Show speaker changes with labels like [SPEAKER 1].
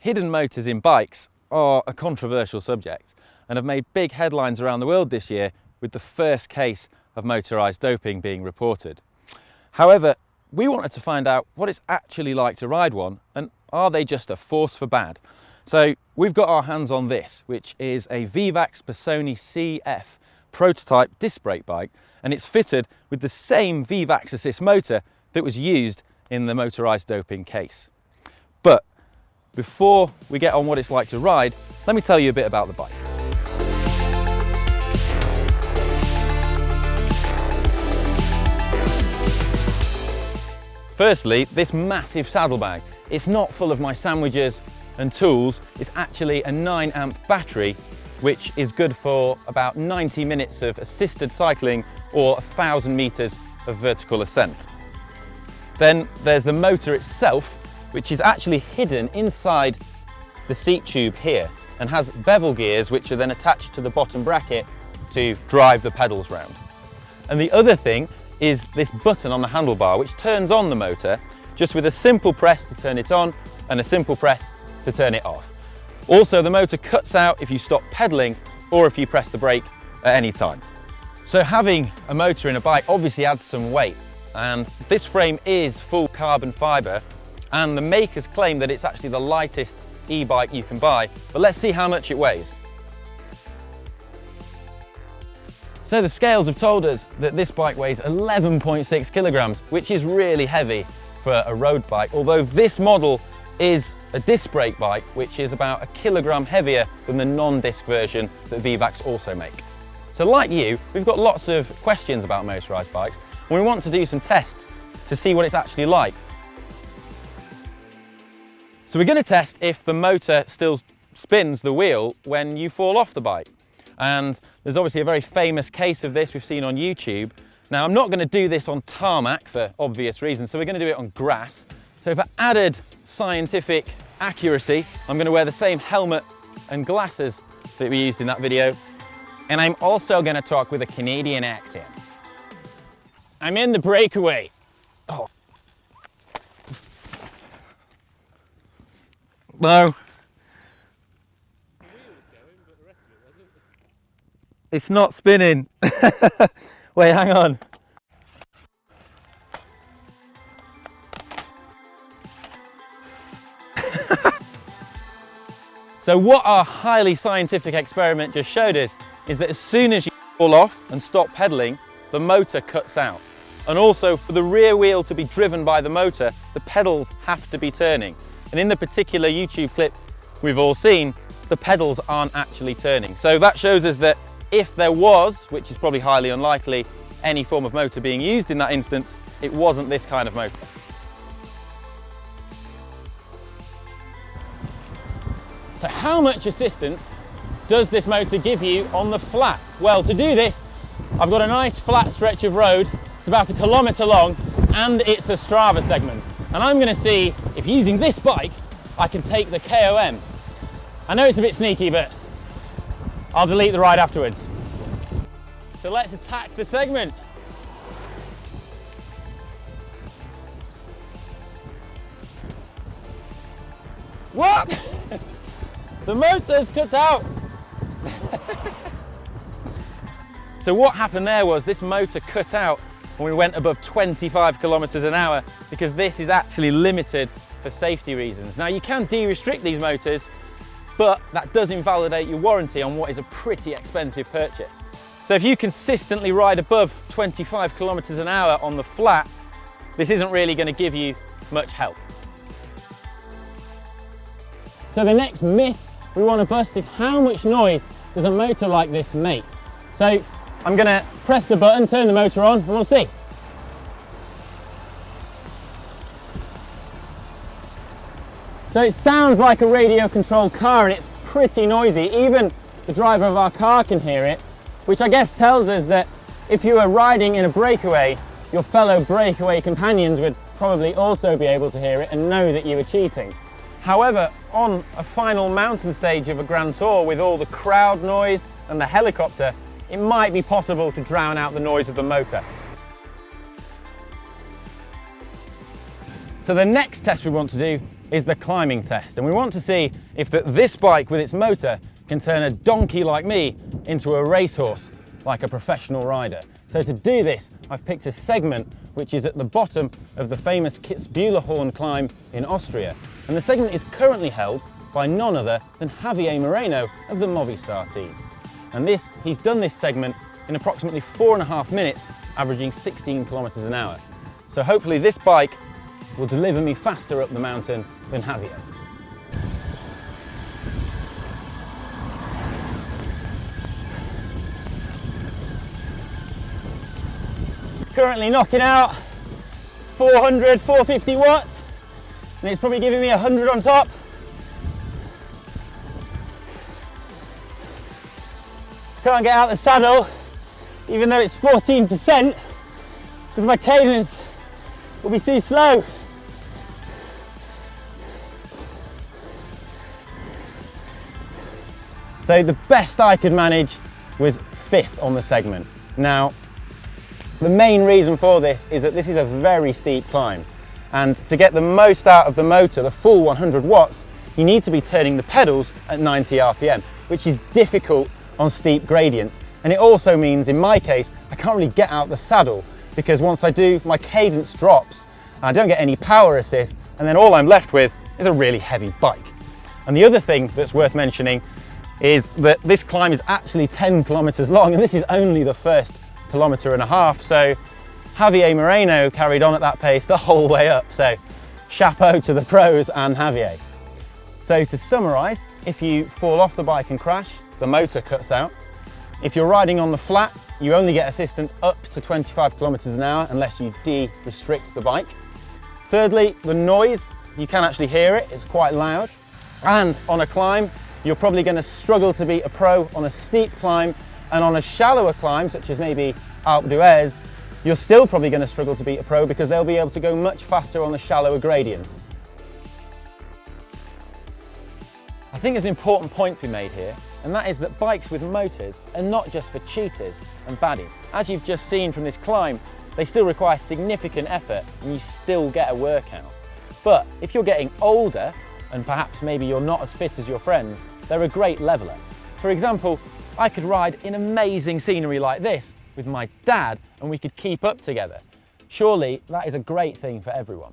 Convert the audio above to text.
[SPEAKER 1] Hidden motors in bikes are a controversial subject and have made big headlines around the world this year with the first case of motorised doping being reported. However, we wanted to find out what it's actually like to ride one, and are they just a force for bad? So we've got our hands on this, which is a Vivax Personi CF prototype disc brake bike, and it's fitted with the same Vivax assist motor that was used in the motorised doping case. But before we get on what it's like to ride, let me tell you a bit about the bike. Firstly, this massive saddlebag. It's not full of my sandwiches and tools. It's actually a 9 amp battery, which is good for about 90 minutes of assisted cycling or 1,000 meters of vertical ascent. Then there's the motor itself, which is actually hidden inside the seat tube here and has bevel gears which are then attached to the bottom bracket to drive the pedals round. And the other thing is this button on the handlebar, which turns on the motor just with a simple press to turn it on and a simple press to turn it off. Also, the motor cuts out if you stop pedaling or if you press the brake at any time. So having a motor in a bike obviously adds some weight, and this frame is full carbon fibre, and the makers claim that it's actually the lightest e-bike you can buy, but let's see how much it weighs. So the scales have told us that this bike weighs 11.6 kilograms, which is really heavy for a road bike, although this model is a disc brake bike, which is about 1 kilogram heavier than the non-disc version that Vivax also make. So like you, we've got lots of questions about motorised bikes, and we want to do some tests to see what it's actually like. So we're going to test if the motor still spins the wheel when you fall off the bike. And there's obviously a very famous case of this we've seen on YouTube. Now, I'm not going to do this on tarmac for obvious reasons, so we're going to do it on grass. So for added scientific accuracy, I'm going to wear the same helmet and glasses that we used in that video. And I'm also going to talk with a Canadian accent. I'm in the breakaway. Oh. No. It's not spinning. Wait, hang on. So what our highly scientific experiment just showed us is that as soon as you fall off and stop pedaling, the motor cuts out. And also, for the rear wheel to be driven by the motor, the pedals have to be turning. And in the particular YouTube clip we've all seen, the pedals aren't actually turning. So that shows us that if there was, which is probably highly unlikely, any form of motor being used in that instance, it wasn't this kind of motor. So how much assistance does this motor give you on the flat? Well, to do this, I've got a nice flat stretch of road. It's about 1 kilometre long, and it's a Strava segment. And I'm going to see if using this bike, I can take the KOM. I know it's a bit sneaky, but I'll delete the ride afterwards. So let's attack the segment. What? The motor's cut out. So what happened there was this motor cut out when we went above 25 kilometers an hour, because this is actually limited for safety reasons. Now, you can de-restrict these motors, but that does invalidate your warranty on what is a pretty expensive purchase. So if you consistently ride above 25 kilometers an hour on the flat, this isn't really going to give you much help. So the next myth we want to bust is how much noise does a motor like this make? So I'm going to press the button, turn the motor on, and we'll see. So it sounds like a radio controlled car, and it's pretty noisy. Even the driver of our car can hear it, which I guess tells us that if you were riding in a breakaway, your fellow breakaway companions would probably also be able to hear it and know that you were cheating. However, on a final mountain stage of a Grand Tour with all the crowd noise and the helicopter, it might be possible to drown out the noise of the motor. So the next test we want to do is the climbing test, and we want to see if this bike with its motor can turn a donkey like me into a racehorse like a professional rider. So to do this, I've picked a segment which is at the bottom of the famous Kitzbühler climb in Austria. And the segment is currently held by none other than Javier Moreno of the Movistar team. And he's done this segment in approximately 4.5 minutes, averaging 16 kilometers an hour. So hopefully this bike will deliver me faster up the mountain than Javier. Currently knocking out 400, 450 watts, and it's probably giving me 100 on top. Can't get out the saddle, even though it's 14%, because my cadence will be too slow. So the best I could manage was 5th on the segment. Now, the main reason for this is that this is a very steep climb, and to get the most out of the motor, the full 100 watts, you need to be turning the pedals at 90 RPM, which is difficult on steep gradients. And it also means, in my case, I can't really get out the saddle, because once I do, my cadence drops, I don't get any power assist, and then all I'm left with is a really heavy bike. And the other thing that's worth mentioning is that this climb is actually 10 kilometers long, and this is only the first 1.5 kilometers, so Javier Moreno carried on at that pace the whole way up, so chapeau to the pros and Javier. So to summarise, if you fall off the bike and crash, the motor cuts out. If you're riding on the flat, you only get assistance up to 25 kilometers an hour unless you de-restrict the bike. Thirdly, the noise, you can actually hear it, it's quite loud. And on a climb, you're probably going to struggle to beat a pro on a steep climb, and on a shallower climb, such as maybe Alpe d'Huez, you're still probably going to struggle to beat a pro because they'll be able to go much faster on the shallower gradients. I think there's an important point to be made here, and that is that bikes with motors are not just for cheaters and baddies. As you've just seen from this climb, they still require significant effort and you still get a workout. But if you're getting older, and perhaps maybe you're not as fit as your friends, they're a great leveler. For example, I could ride in amazing scenery like this with my dad and we could keep up together. Surely that is a great thing for everyone.